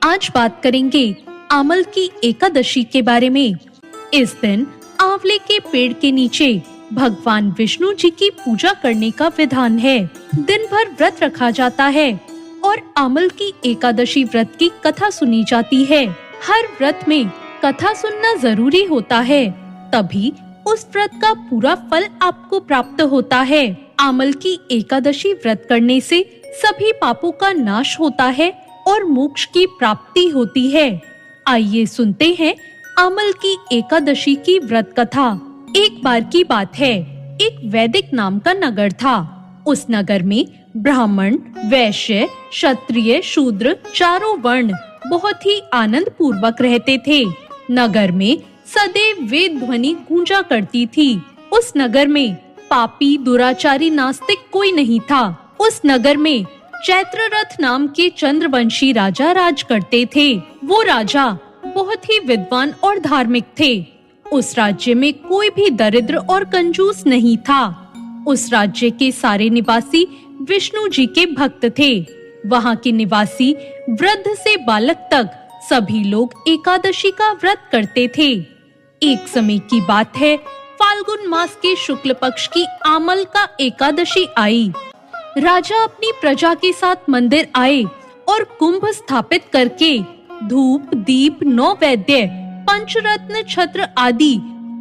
आज बात करेंगे आमल की एकादशी के बारे में। इस दिन आंवले के पेड़ के नीचे भगवान विष्णु जी की पूजा करने का विधान है। दिन भर व्रत रखा जाता है और आमल की एकादशी व्रत की कथा सुनी जाती है। हर व्रत में कथा सुनना जरूरी होता है, तभी उस व्रत का पूरा फल आपको प्राप्त होता है। आमल की एकादशी व्रत करने से सभी पापों का नाश होता है और मोक्ष की प्राप्ति होती है। आइए सुनते हैं आमल की एकादशी की व्रत कथा। एक बार की बात है, एक वैदिक नाम का नगर था। उस नगर में ब्राह्मण, वैश्य, क्षत्रिय, शूद्र चारों वर्ण बहुत ही आनंद पूर्वक रहते थे। नगर में सदैव वेद ध्वनि गूंजा करती थी। उस नगर में पापी, दुराचारी, नास्तिक कोई नहीं था। उस नगर में चैत्ररथ नाम के चंद्रवंशी राजा राज करते थे। वो राजा बहुत ही विद्वान और धार्मिक थे। उस राज्य में कोई भी दरिद्र और कंजूस नहीं था। उस राज्य के सारे निवासी विष्णु जी के भक्त थे। वहाँ के निवासी वृद्ध से बालक तक सभी लोग एकादशी का व्रत करते थे। एक समय की बात है, फाल्गुन मास के शुक्ल पक्ष की आमल का एकादशी आई। राजा अपनी प्रजा के साथ मंदिर आए और कुंभ स्थापित करके धूप, दीप, 9 वैद्य, पंचरत्न, छत्र आदि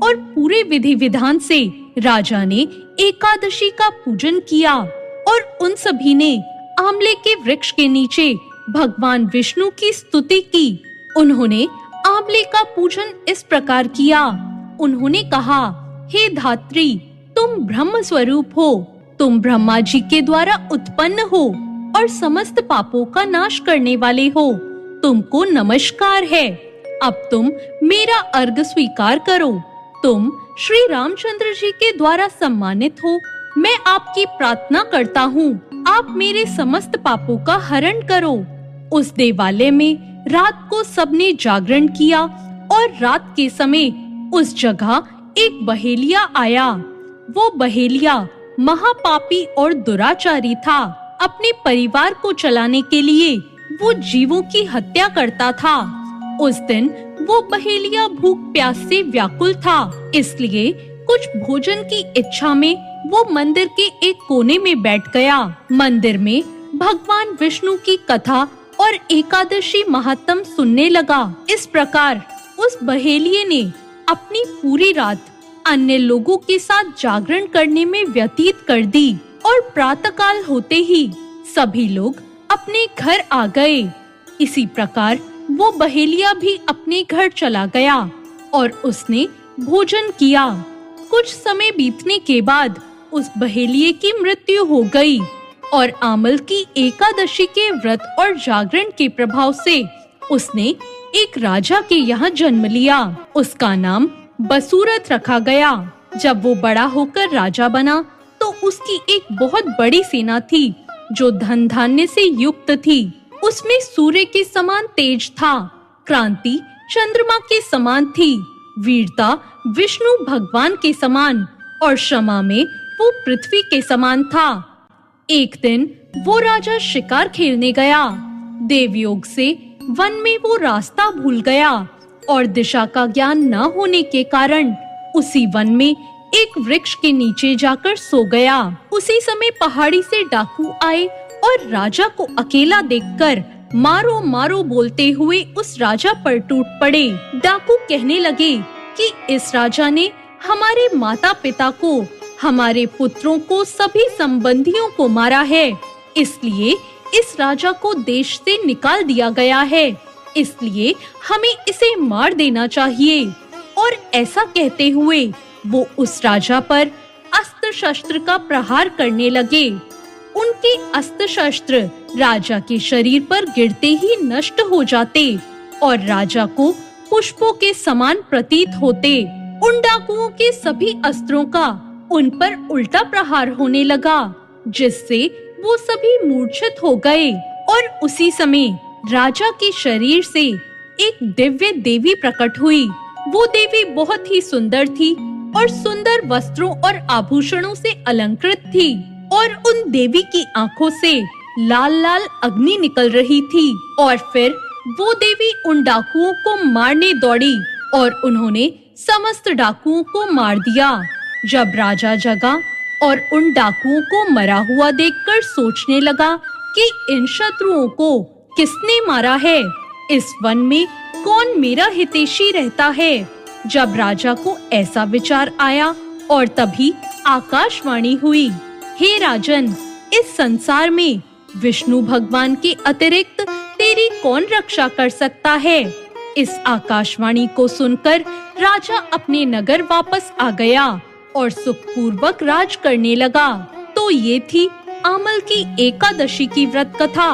और पूरे विधि विधान से राजा ने एकादशी का पूजन किया और उन सभी ने आमले के वृक्ष के नीचे भगवान विष्णु की स्तुति की। उन्होंने आमले का पूजन इस प्रकार किया। उन्होंने कहा, हे धात्री, तुम ब्रह्म स्वरूप हो, तुम ब्रह्मा जी के द्वारा उत्पन्न हो और समस्त पापों का नाश करने वाले हो। तुमको नमस्कार है। अब तुम मेरा अर्घ स्वीकार करो। तुम श्री रामचंद्र जी के द्वारा सम्मानित हो। मैं आपकी प्रार्थना करता हूँ, आप मेरे समस्त पापों का हरण करो। उस देवालय में रात को सबने जागरण किया और रात के समय उस जगह एक बहेलिया आया। वो बहेलिया महापापी और दुराचारी था। अपने परिवार को चलाने के लिए वो जीवों की हत्या करता था। उस दिन वो बहेलिया भूख प्यास से व्याकुल था, इसलिए कुछ भोजन की इच्छा में वो मंदिर के एक कोने में बैठ गया। मंदिर में भगवान विष्णु की कथा और एकादशी महात्म सुनने लगा। इस प्रकार उस बहेलिये ने अपनी पूरी रात अन्य लोगों के साथ जागरण करने में व्यतीत कर दी और प्रातःकाल होते ही सभी लोग अपने घर आ गए। इसी प्रकार वो बहेलिया भी अपने घर चला गया और उसने भोजन किया। कुछ समय बीतने के बाद उस बहेलिये की मृत्यु हो गई और आमल की एकादशी के व्रत और जागरण के प्रभाव से उसने एक राजा के यहाँ जन्म लिया। उसका नाम बसूरत रखा गया। जब वो बड़ा होकर राजा बना तो उसकी एक बहुत बड़ी सेना थी जो धन धान्य से युक्त थी। उसमें सूर्य के समान तेज था, क्रांति चंद्रमा के समान थी, वीरता विष्णु भगवान के समान और क्षमा में वो पृथ्वी के समान था। एक दिन वो राजा शिकार खेलने गया। देवयोग से वन में वो रास्ता भूल गया और दिशा का ज्ञान न होने के कारण उसी वन में एक वृक्ष के नीचे जाकर सो गया। उसी समय पहाड़ी से डाकू आए और राजा को अकेला देखकर मारो मारो बोलते हुए उस राजा पर टूट पड़े। डाकू कहने लगे कि इस राजा ने हमारे माता पिता को, हमारे पुत्रों को, सभी संबंधियों को मारा है, इसलिए इस राजा को देश से निकाल दिया गया है, इसलिए हमें इसे मार देना चाहिए। और ऐसा कहते हुए वो उस राजा पर अस्त्र शस्त्र का प्रहार करने लगे। उनके अस्त्र शस्त्र राजा के शरीर पर गिरते ही नष्ट हो जाते और राजा को पुष्पों के समान प्रतीत होते। उन डाकुओं के सभी अस्त्रों का उन पर उल्टा प्रहार होने लगा, जिससे वो सभी मूर्छित हो गए। और उसी समय राजा के शरीर से एक दिव्य देवी प्रकट हुई। वो देवी बहुत ही सुंदर थी और सुंदर वस्त्रों और आभूषणों से अलंकृत थी और उन देवी की आंखों से लाल लाल अग्नि निकल रही थी। और फिर वो देवी उन डाकुओं को मारने दौड़ी और उन्होंने समस्त डाकुओं को मार दिया। जब राजा जगा और उन डाकुओं को मरा हुआ देखकर सोचने लगा कि इन शत्रुओं को किसने मारा है, इस वन में कौन मेरा हितैषी रहता है। जब राजा को ऐसा विचार आया और तभी आकाशवाणी हुई, हे राजन, इस संसार में विष्णु भगवान के अतिरिक्त तेरी कौन रक्षा कर सकता है। इस आकाशवाणी को सुनकर राजा अपने नगर वापस आ गया और सुखपूर्वक राज करने लगा। तो ये थी आमल की एकादशी की व्रत कथा।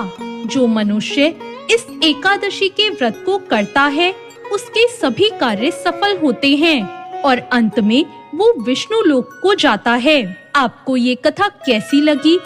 जो मनुष्य इस एकादशी के व्रत को करता है उसके सभी कार्य सफल होते हैं और अंत में वो विष्णु लोक को जाता है। आपको ये कथा कैसी लगी